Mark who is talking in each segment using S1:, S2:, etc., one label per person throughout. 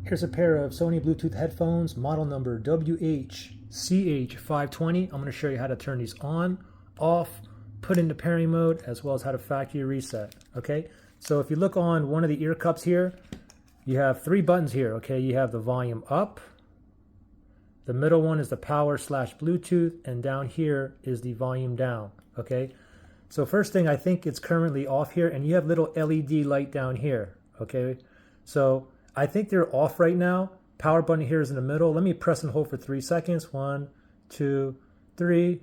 S1: Here's a pair of Sony Bluetooth headphones, model number WH-CH520. I'm going to show you how to turn these on, off, put into pairing mode, as well as how to factory reset. Okay, so if you look on one of the ear cups here, you have three buttons here. Okay, you have the volume up, the middle one is the power / Bluetooth, and down here is the volume down. Okay, so first thing, I think it's currently off here, and you have little LED light down here. Okay, so I think they're off right now. Power button here is in the middle. Let me press and hold for 3 seconds. 1, 2, 3.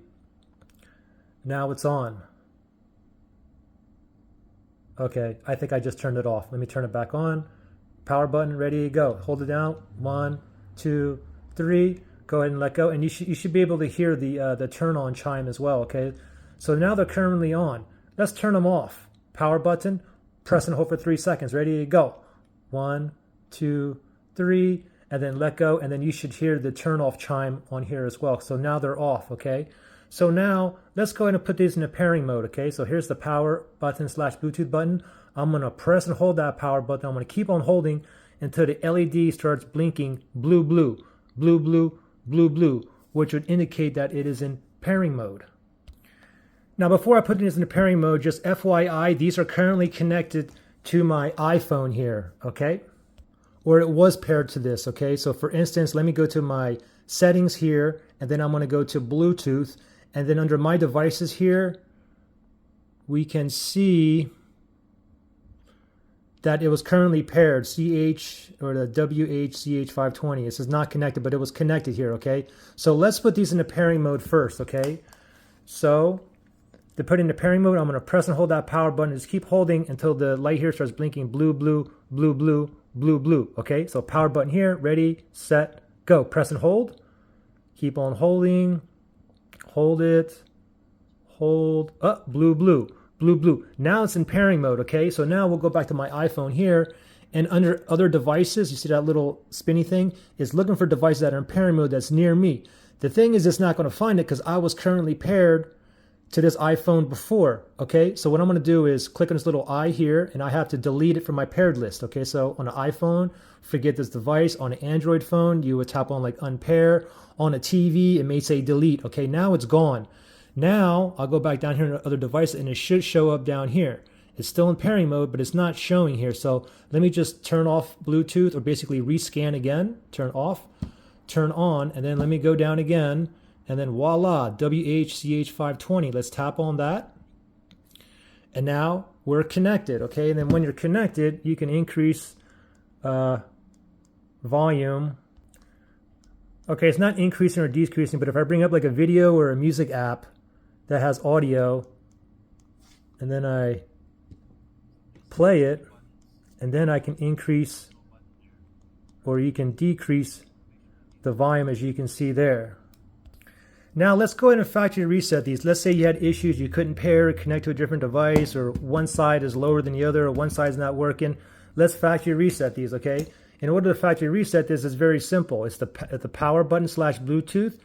S1: Now it's on. Okay, I think I just turned it off. Let me turn it back on. Power button, ready, go. Hold it down. 1, 2, 3. Go ahead and let go. And you should be able to hear the turn on chime as well, okay? So now they're currently on. Let's turn them off. Power button, press and hold for 3 seconds. Ready, go. 1, 2, 3, and then let go, and then you should hear the turn off chime on here as well. So now they're off, okay? So now let's go ahead and put these in a pairing mode, okay? So here's the power button / Bluetooth button. I'm gonna press and hold that power button. I'm gonna keep on holding until the LED starts blinking blue, blue, blue, blue, blue, blue, which would indicate that it is in pairing mode. Now, before I put these in the pairing mode, just FYI, these are currently connected to my iPhone here, okay? Or it was paired to this, okay? So for instance, let me go to my settings here, and then I'm going to go to Bluetooth, and then under my devices here, we can see that it was currently paired, CH, or the WH-CH520. This is not connected, but it was connected here, okay? So let's put these into pairing mode first, okay? So to put into pairing mode, I'm going to press and hold that power button, just keep holding until the light here starts blinking blue, blue, blue, blue, blue, blue. Okay, so power button here, ready, set, go. Press and hold. Keep on holding. Hold it. Hold. Up. Blue, blue, blue, blue. Now it's in pairing mode. Okay, so now we'll go back to my iPhone here, and under other devices, you see that little spinny thing? It's looking for devices that are in pairing mode that's near me. The thing is, it's not going to find it because I was currently paired to this iPhone before, okay? So what I'm gonna do is click on this little I here, and I have to delete it from my paired list, okay? So on an iPhone, forget this device. On an Android phone, you would tap on like unpair. On a TV, it may say delete, okay? Now it's gone. Now, I'll go back down here to other devices, and it should show up down here. It's still in pairing mode, but it's not showing here. So let me just turn off Bluetooth, or basically rescan again, turn off, turn on, and then let me go down again. And then voila, WH-CH520. Let's tap on that. And now we're connected, okay? And then when you're connected, you can increase volume. Okay, it's not increasing or decreasing, but if I bring up like a video or a music app that has audio, and then I play it, and then I can increase or you can decrease the volume, as you can see there. Now let's go ahead and factory reset these. Let's say you had issues, you couldn't pair or connect to a different device, or one side is lower than the other, or one side's not working. Let's factory reset these, okay? In order to factory reset this, it's very simple. It's the power button / Bluetooth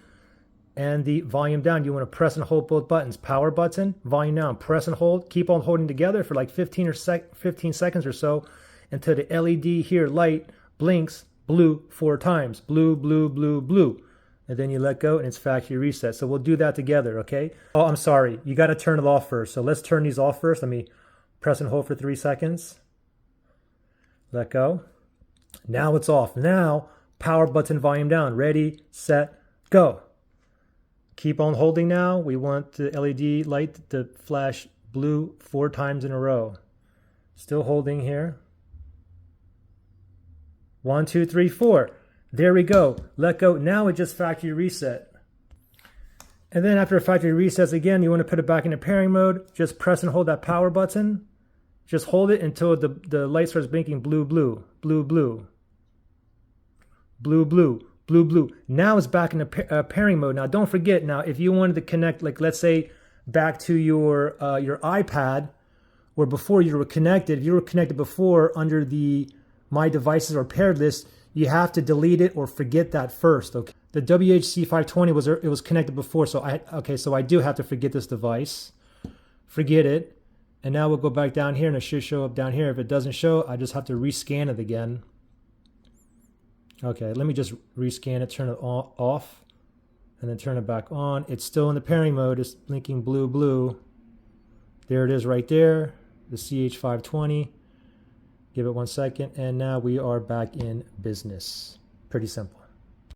S1: and the volume down. You want to press and hold both buttons. Power button, volume down, press and hold. Keep on holding together for like 15 seconds or so until the LED here light blinks blue 4 times. Blue, blue, blue, blue. And then you let go and it's factory reset. So we'll do that together, okay? Oh, I'm sorry. You got to turn it off first. So let's turn these off first. Let me press and hold for 3 seconds. Let go. Now it's off. Now, power button, volume down. Ready, set, go. Keep on holding now. We want the LED light to flash blue 4 times in a row. Still holding here. 1, 2, 3, 4. There we go. Let go. Now it just factory reset. And then after factory resets again, you want to put it back into pairing mode. Just press and hold that power button. Just hold it until the light starts blinking blue, blue, blue, blue, blue, blue, blue, blue. Now it's back into pairing mode. Now don't forget, now if you wanted to connect, like let's say back to your iPad, where before you were connected, if you were connected before under the My Devices or paired list, you have to delete it or forget that first, okay? The WH-CH520 was connected before, so I do have to forget this device. Forget it. And now we'll go back down here and it should show up down here. If it doesn't show, I just have to rescan it again. Okay, let me just rescan it, turn it off, and then turn it back on. It's still in the pairing mode. It's blinking blue, blue. There it is right there, the CH520. Give it 1 second, and now we are back in business. Pretty simple.